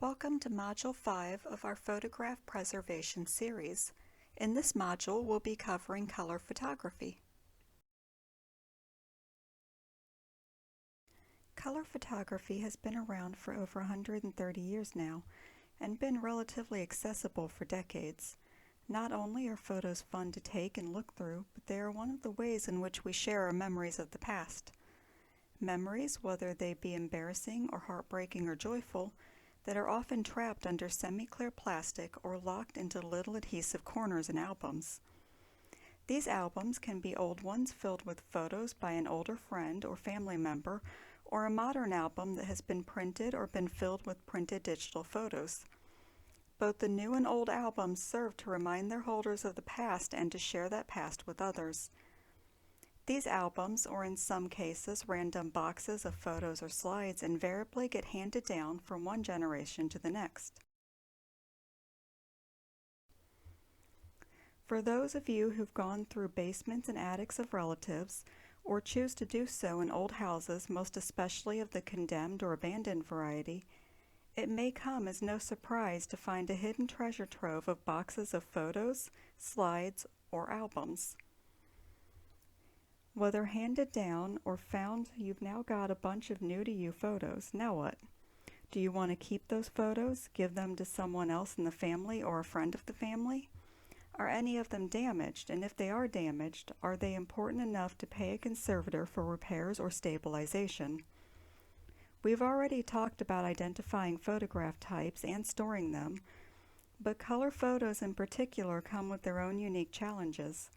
Welcome to Module 5 of our Photograph Preservation series. In this module, we'll be covering color photography. Color photography has been around for over 130 years now and been relatively accessible for decades. Not only are photos fun to take and look through, but they are one of the ways in which we share our memories of the past. Memories, whether they be embarrassing or heartbreaking or joyful, that are often trapped under semi-clear plastic or locked into little adhesive corners in albums. These albums can be old ones filled with photos by an older friend or family member, or a modern album that has been printed or been filled with printed digital photos. Both the new and old albums serve to remind their holders of the past and to share that past with others. These albums, or in some cases random boxes of photos or slides, invariably get handed down from one generation to the next. For those of you who've gone through basements and attics of relatives, or choose to do so in old houses, most especially of the condemned or abandoned variety, it may come as no surprise to find a hidden treasure trove of boxes of photos, slides, or albums. Whether handed down or found, you've now got a bunch of new-to-you photos. Now what? Do you want to keep those photos, give them to someone else in the family or a friend of the family? Are any of them damaged, and if they are damaged, are they important enough to pay a conservator for repairs or stabilization? We've already talked about identifying photograph types and storing them, but color photos in particular come with their own unique challenges.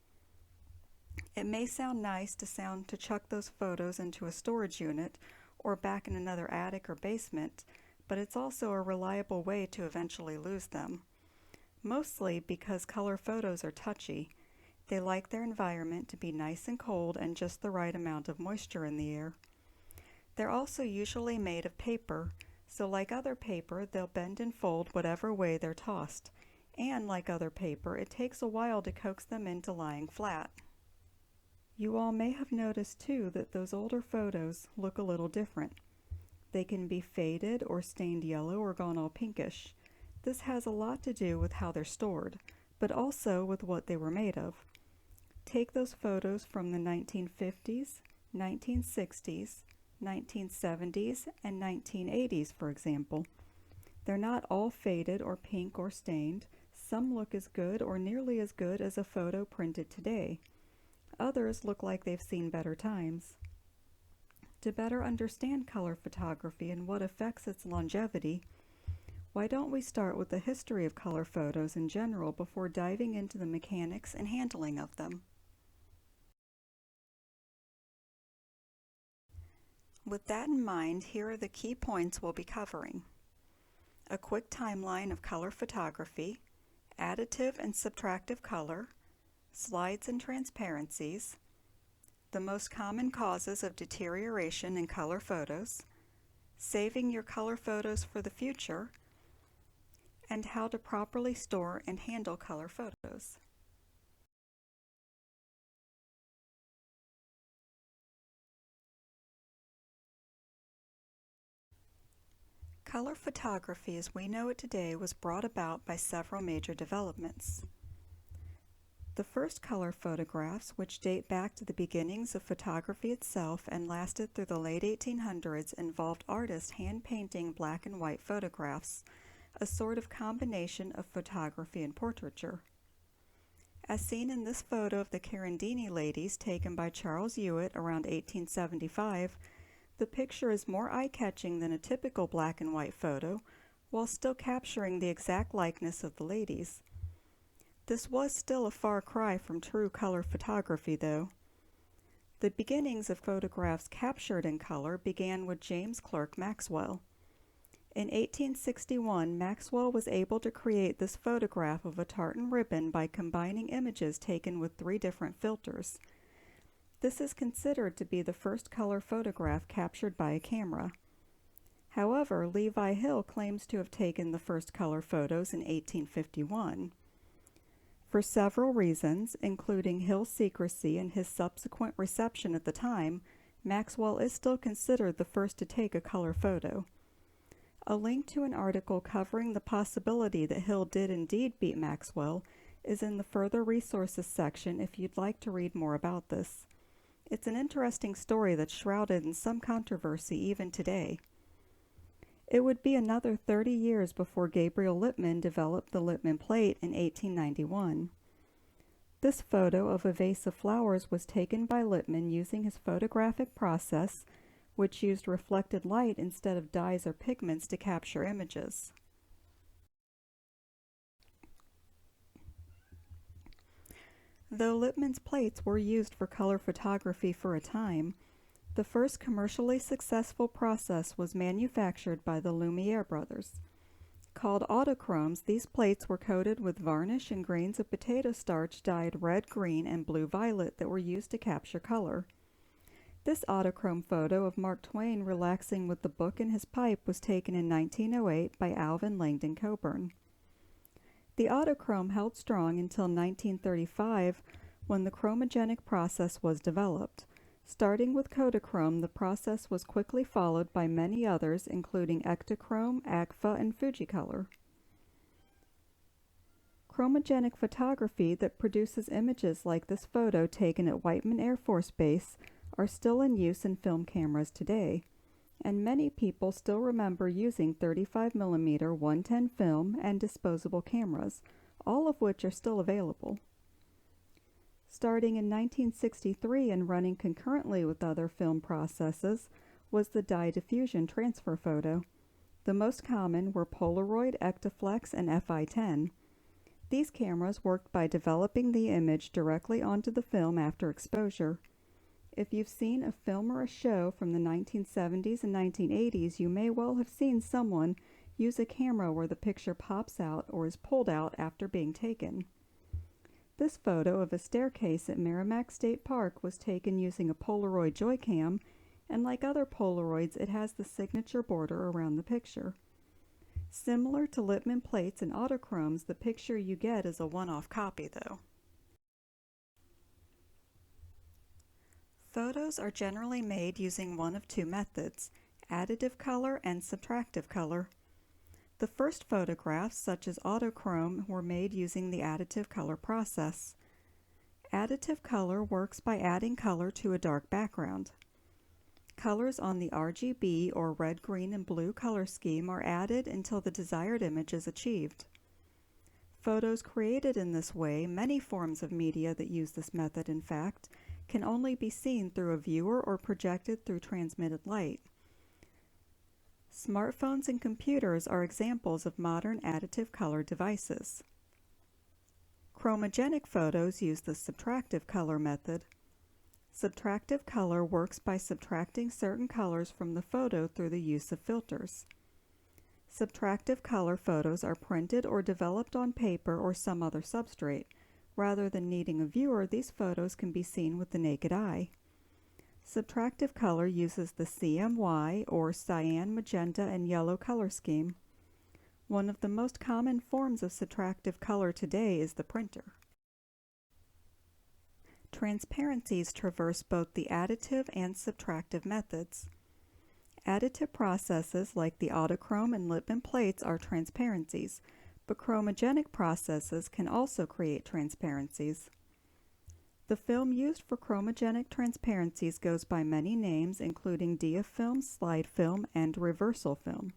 It may sound nice to chuck those photos into a storage unit or back in another attic or basement, but it's also a reliable way to eventually lose them. Mostly because color photos are touchy. They like their environment to be nice and cold and just the right amount of moisture in the air. They're also usually made of paper, so like other paper, they'll bend and fold whatever way they're tossed. And like other paper, it takes a while to coax them into lying flat. You all may have noticed too that those older photos look a little different. They can be faded or stained yellow or gone all pinkish. This has a lot to do with how they're stored, but also with what they were made of. Take those photos from the 1950s, 1960s, 1970s, and 1980s, for example. They're not all faded or pink or stained. Some look as good or nearly as good as a photo printed today. Others look like they've seen better times. To better understand color photography and what affects its longevity, why don't we start with the history of color photos in general before diving into the mechanics and handling of them? With that in mind, here are the key points we'll be covering. A quick timeline of color photography, additive and subtractive color, slides and transparencies, the most common causes of deterioration in color photos, saving your color photos for the future, and how to properly store and handle color photos. Color photography as we know it today was brought about by several major developments. The first color photographs, which date back to the beginnings of photography itself and lasted through the late 1800s, involved artists hand-painting black and white photographs, a sort of combination of photography and portraiture. As seen in this photo of the Carandini ladies taken by Charles Hewitt around 1875, the picture is more eye-catching than a typical black and white photo, while still capturing the exact likeness of the ladies. This was still a far cry from true color photography, though. The beginnings of photographs captured in color began with James Clerk Maxwell. In 1861, Maxwell was able to create this photograph of a tartan ribbon by combining images taken with 3 different filters. This is considered to be the first color photograph captured by a camera. However, Levi Hill claims to have taken the first color photos in 1851. For several reasons, including Hill's secrecy and his subsequent reception at the time, Maxwell is still considered the first to take a color photo. A link to an article covering the possibility that Hill did indeed beat Maxwell is in the Further Resources section if you'd like to read more about this. It's an interesting story that's shrouded in some controversy even today. It would be another 30 years before Gabriel Lippmann developed the Lippmann plate in 1891. This photo of a vase of flowers was taken by Lippmann using his photographic process, which used reflected light instead of dyes or pigments to capture images. Though Lippmann's plates were used for color photography for a time, the first commercially successful process was manufactured by the Lumiere brothers. Called autochromes, these plates were coated with varnish and grains of potato starch dyed red, green, and blue-violet that were used to capture color. This autochrome photo of Mark Twain relaxing with the book in his pipe was taken in 1908 by Alvin Langdon Coburn. The autochrome held strong until 1935 when the chromogenic process was developed. Starting with Kodachrome, the process was quickly followed by many others, including Ektachrome, Agfa, and Fujicolor. Chromogenic photography that produces images like this photo taken at Whiteman Air Force Base are still in use in film cameras today, and many people still remember using 35mm 110 film and disposable cameras, all of which are still available. Starting in 1963 and running concurrently with other film processes was the dye diffusion transfer photo. The most common were Polaroid, Ektaflex, and FI10. These cameras worked by developing the image directly onto the film after exposure. If you've seen a film or a show from the 1970s and 1980s, you may well have seen someone use a camera where the picture pops out or is pulled out after being taken. This photo of a staircase at Merrimack State Park was taken using a Polaroid Joycam, and like other Polaroids, it has the signature border around the picture. Similar to Lippmann plates and autochromes, the picture you get is a one-off copy, though. Photos are generally made using one of two methods, additive color and subtractive color. The first photographs, such as autochrome, were made using the additive color process. Additive color works by adding color to a dark background. Colors on the RGB or red, green, and blue color scheme are added until the desired image is achieved. Photos created in this way, many forms of media that use this method in fact, can only be seen through a viewer or projected through transmitted light. Smartphones and computers are examples of modern additive color devices. Chromogenic photos use the subtractive color method. Subtractive color works by subtracting certain colors from the photo through the use of filters. Subtractive color photos are printed or developed on paper or some other substrate. Rather than needing a viewer, these photos can be seen with the naked eye. Subtractive color uses the CMY or cyan, magenta, and yellow color scheme. One of the most common forms of subtractive color today is the printer. Transparencies traverse both the additive and subtractive methods. Additive processes like the autochrome and Lippmann plates are transparencies, but chromogenic processes can also create transparencies. The film used for chromogenic transparencies goes by many names, including diafilm, slide film, and reversal film.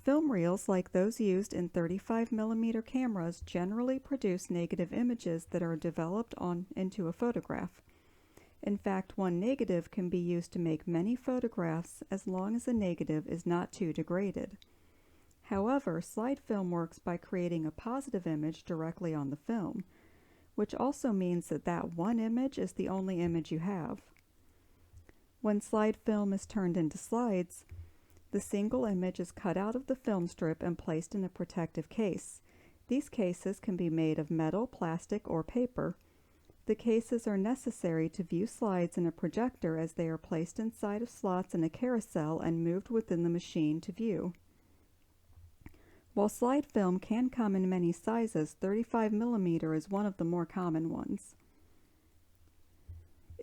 Film reels, like those used in 35mm cameras, generally produce negative images that are developed into a photograph. In fact, one negative can be used to make many photographs as long as the negative is not too degraded. However, slide film works by creating a positive image directly on the film, which also means that that one image is the only image you have. When slide film is turned into slides, the single image is cut out of the film strip and placed in a protective case. These cases can be made of metal, plastic, or paper. The cases are necessary to view slides in a projector as they are placed inside of slots in a carousel and moved within the machine to view. While slide film can come in many sizes, 35mm is one of the more common ones.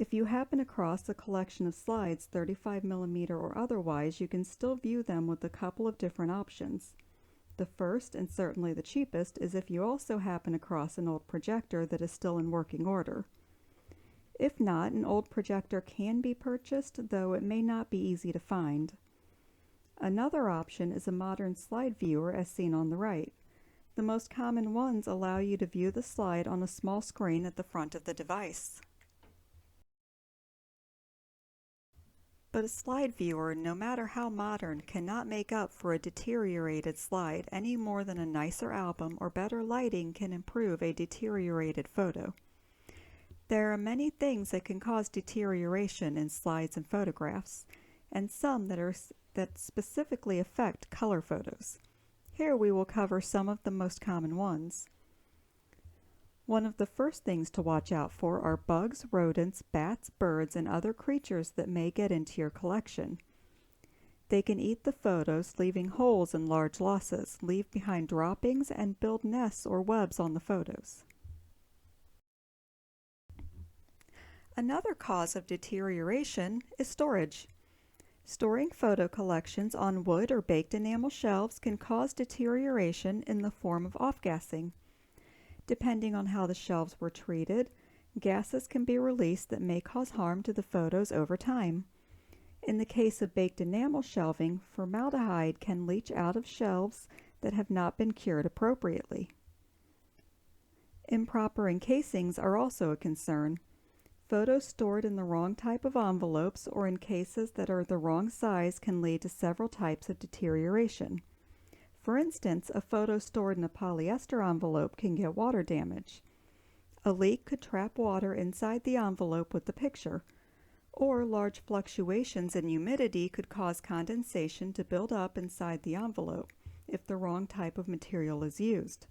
If you happen across a collection of slides 35mm or otherwise, you can still view them with a couple of different options. The first, and certainly the cheapest, is if you also happen across an old projector that is still in working order. If not, an old projector can be purchased, though it may not be easy to find. Another option is a modern slide viewer as seen on the right. The most common ones allow you to view the slide on a small screen at the front of the device. But a slide viewer, no matter how modern, cannot make up for a deteriorated slide any more than a nicer album or better lighting can improve a deteriorated photo. There are many things that can cause deterioration in slides and photographs, and some that specifically affect color photos. Here we will cover some of the most common ones. One of the first things to watch out for are bugs, rodents, bats, birds, and other creatures that may get into your collection. They can eat the photos, leaving holes and large losses, leave behind droppings, and build nests or webs on the photos. Another cause of deterioration is storage. Storing photo collections on wood or baked enamel shelves can cause deterioration in the form of off-gassing. Depending on how the shelves were treated, gases can be released that may cause harm to the photos over time. In the case of baked enamel shelving, formaldehyde can leach out of shelves that have not been cured appropriately. Improper encasings are also a concern. Photos stored in the wrong type of envelopes or in cases that are the wrong size can lead to several types of deterioration. For instance, a photo stored in a polyester envelope can get water damage. A leak could trap water inside the envelope with the picture, or large fluctuations in humidity could cause condensation to build up inside the envelope if the wrong type of material is used.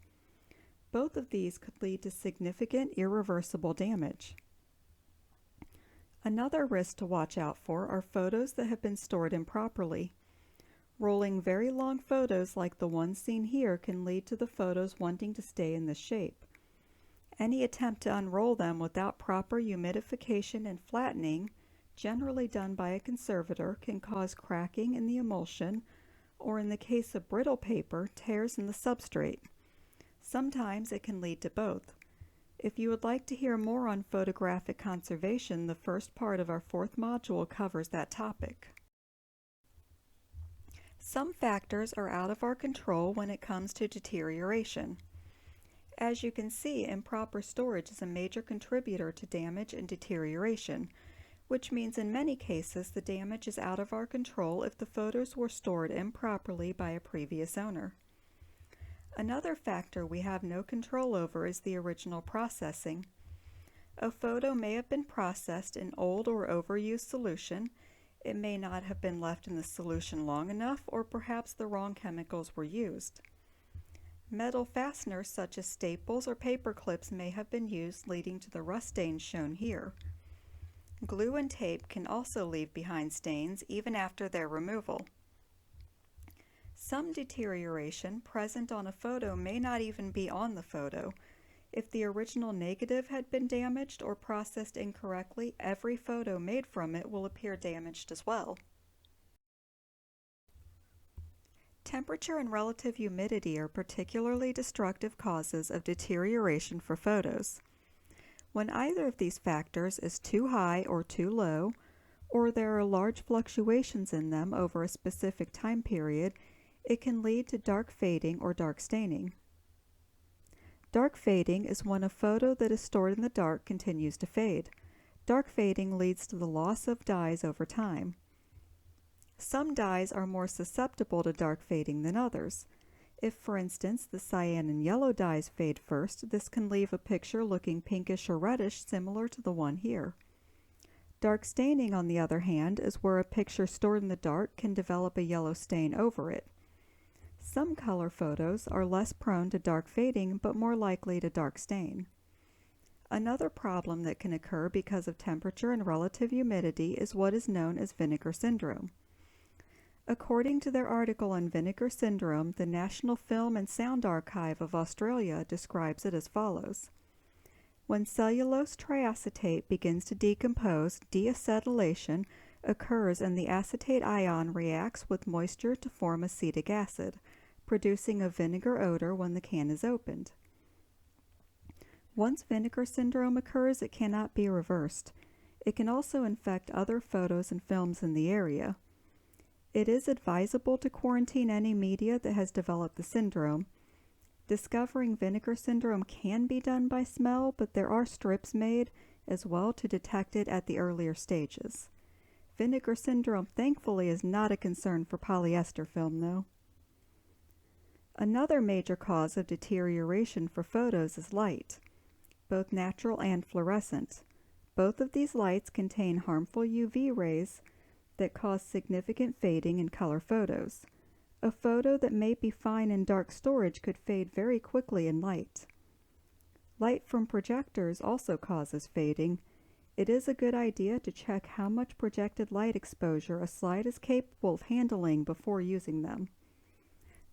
Both of these could lead to significant irreversible damage. Another risk to watch out for are photos that have been stored improperly. Rolling very long photos like the one seen here can lead to the photos wanting to stay in this shape. Any attempt to unroll them without proper humidification and flattening, generally done by a conservator, can cause cracking in the emulsion, or in the case of brittle paper, tears in the substrate. Sometimes it can lead to both. If you would like to hear more on photographic conservation, the first part of our fourth module covers that topic. Some factors are out of our control when it comes to deterioration. As you can see, improper storage is a major contributor to damage and deterioration, which means in many cases the damage is out of our control if the photos were stored improperly by a previous owner. Another factor we have no control over is the original processing. A photo may have been processed in old or overused solution. It may not have been left in the solution long enough, or perhaps the wrong chemicals were used. Metal fasteners such as staples or paper clips may have been used, leading to the rust stains shown here. Glue and tape can also leave behind stains even after their removal. Some deterioration present on a photo may not even be on the photo. If the original negative had been damaged or processed incorrectly, every photo made from it will appear damaged as well. Temperature and relative humidity are particularly destructive causes of deterioration for photos. When either of these factors is too high or too low, or there are large fluctuations in them over a specific time period, it can lead to dark fading or dark staining. Dark fading is when a photo that is stored in the dark continues to fade. Dark fading leads to the loss of dyes over time. Some dyes are more susceptible to dark fading than others. If, for instance, the cyan and yellow dyes fade first, this can leave a picture looking pinkish or reddish, similar to the one here. Dark staining, on the other hand, is where a picture stored in the dark can develop a yellow stain over it. Some color photos are less prone to dark fading but more likely to dark stain. Another problem that can occur because of temperature and relative humidity is what is known as vinegar syndrome. According to their article on vinegar syndrome, the National Film and Sound Archive of Australia describes it as follows. When cellulose triacetate begins to decompose, deacetylation occurs and the acetate ion reacts with moisture to form acetic acid, producing a vinegar odor when the can is opened. Once vinegar syndrome occurs, it cannot be reversed. It can also infect other photos and films in the area. It is advisable to quarantine any media that has developed the syndrome. Discovering vinegar syndrome can be done by smell, but there are strips made as well to detect it at the earlier stages. Vinegar syndrome, thankfully, is not a concern for polyester film, though. Another major cause of deterioration for photos is light, both natural and fluorescent. Both of these lights contain harmful UV rays that cause significant fading in color photos. A photo that may be fine in dark storage could fade very quickly in light. Light from projectors also causes fading. It is a good idea to check how much projected light exposure a slide is capable of handling before using them.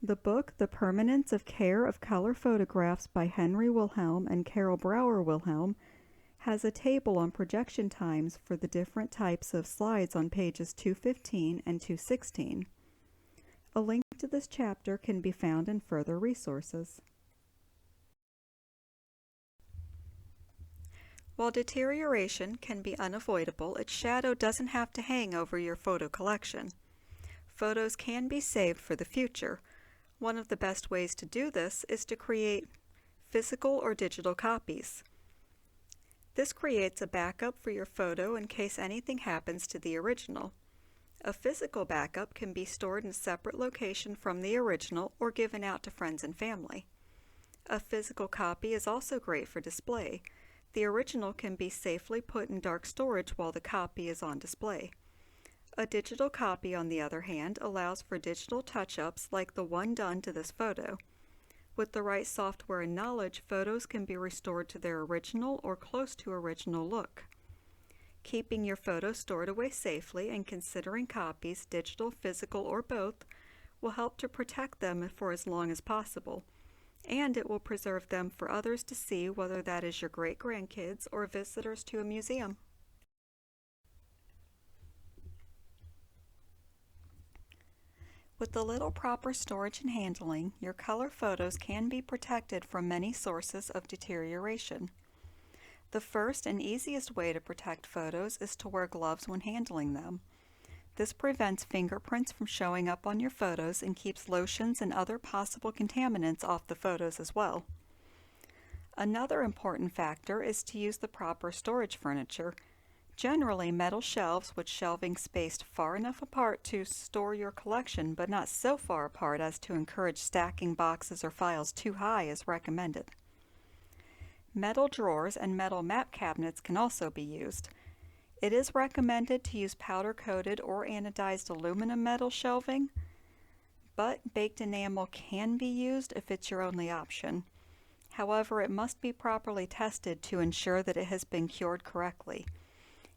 The book, The Permanence of Care of Color Photographs by Henry Wilhelm and Carol Brower Wilhelm, has a table on projection times for the different types of slides on pages 215 and 216. A link to this chapter can be found in further resources. While deterioration can be unavoidable, its shadow doesn't have to hang over your photo collection. Photos can be saved for the future. One of the best ways to do this is to create physical or digital copies. This creates a backup for your photo in case anything happens to the original. A physical backup can be stored in a separate location from the original or given out to friends and family. A physical copy is also great for display. The original can be safely put in dark storage while the copy is on display. A digital copy, on the other hand, allows for digital touch-ups like the one done to this photo. With the right software and knowledge, photos can be restored to their original or close to original look. Keeping your photos stored away safely and considering copies, digital, physical, or both, will help to protect them for as long as possible, and it will preserve them for others to see, whether that is your great-grandkids or visitors to a museum. With a little proper storage and handling, your color photos can be protected from many sources of deterioration. The first and easiest way to protect photos is to wear gloves when handling them. This prevents fingerprints from showing up on your photos and keeps lotions and other possible contaminants off the photos as well. Another important factor is to use the proper storage furniture. Generally, metal shelves with shelving spaced far enough apart to store your collection, but not so far apart as to encourage stacking boxes or files too high is recommended. Metal drawers and metal map cabinets can also be used. It is recommended to use powder-coated or anodized aluminum metal shelving, but baked enamel can be used if it's your only option. However, it must be properly tested to ensure that it has been cured correctly.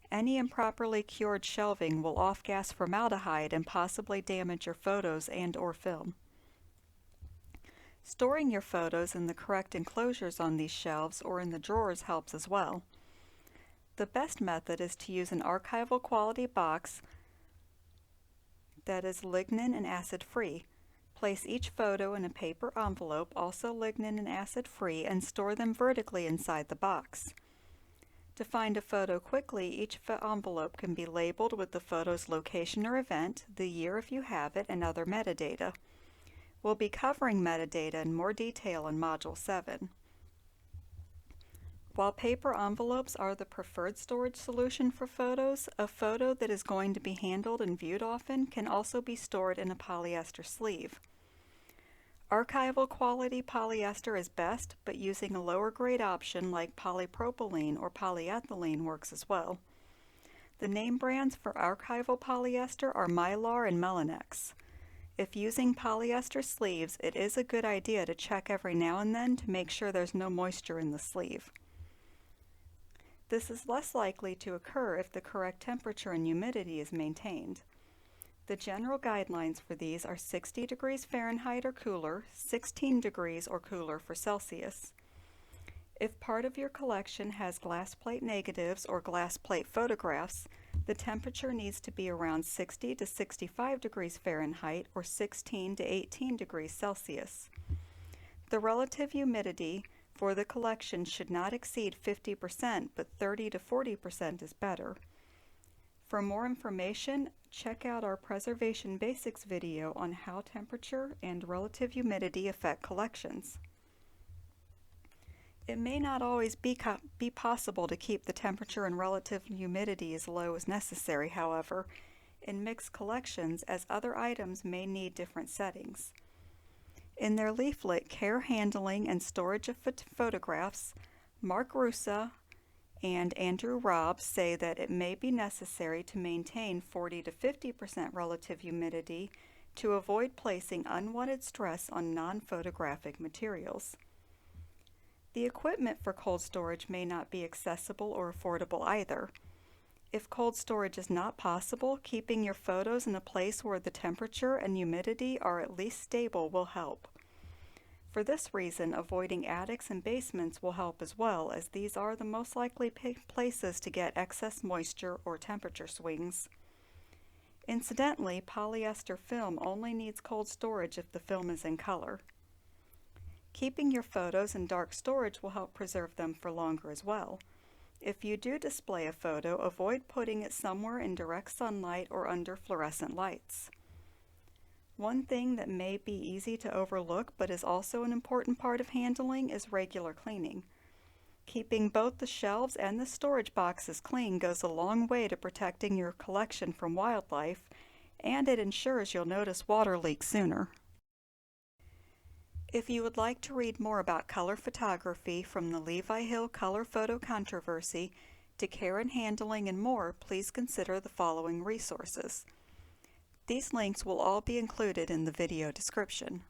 Any improperly cured shelving will off-gas formaldehyde and possibly damage your photos and/or film. Storing your photos in the correct enclosures on these shelves or in the drawers helps as well. The best method is to use an archival quality box that is lignin and acid-free. Place each photo in a paper envelope, also lignin and acid-free, and store them vertically inside the box. To find a photo quickly, each envelope can be labeled with the photo's location or event, the year if you have it, and other metadata. We'll be covering metadata in more detail in Module 7. While paper envelopes are the preferred storage solution for photos, a photo that is going to be handled and viewed often can also be stored in a polyester sleeve. Archival quality polyester is best, but using a lower grade option like polypropylene or polyethylene works as well. The name brands for archival polyester are Mylar and Melanex. If using polyester sleeves, it is a good idea to check every now and then to make sure there's no moisture in the sleeve. This is less likely to occur if the correct temperature and humidity is maintained. The general guidelines for these are 60 degrees Fahrenheit or cooler, 16 degrees or cooler for Celsius. If part of your collection has glass plate negatives or glass plate photographs, the temperature needs to be around 60 to 65 degrees Fahrenheit or 16 to 18 degrees Celsius. The relative humidity for the collection should not exceed 50%, but 30 to 40% is better. For more information, check out our Preservation Basics video on how temperature and relative humidity affect collections. It may not always be possible to keep the temperature and relative humidity as low as necessary, however, in mixed collections, as other items may need different settings. In their leaflet, Care Handling and Storage of Photographs, Mark Russa and Andrew Robb say that it may be necessary to maintain 40 to 50% relative humidity to avoid placing unwanted stress on non-photographic materials. The equipment for cold storage may not be accessible or affordable either. If cold storage is not possible, keeping your photos in a place where the temperature and humidity are at least stable will help. For this reason, avoiding attics and basements will help as well, as these are the most likely places to get excess moisture or temperature swings. Incidentally, polyester film only needs cold storage if the film is in color. Keeping your photos in dark storage will help preserve them for longer as well. If you do display a photo, avoid putting it somewhere in direct sunlight or under fluorescent lights. One thing that may be easy to overlook but is also an important part of handling is regular cleaning. Keeping both the shelves and the storage boxes clean goes a long way to protecting your collection from wildlife, and it ensures you'll notice water leaks sooner. If you would like to read more about color photography, from the Levi Hill color photo controversy to care and handling and more, please consider the following resources. These links will all be included in the video description.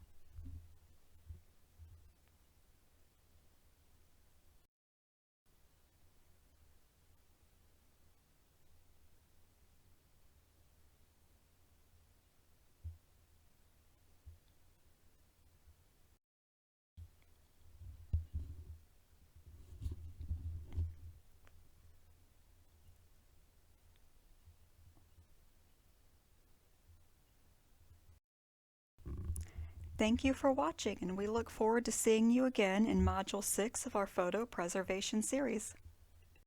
Thank you for watching, and we look forward to seeing you again in Module 6 of our Photo Preservation series.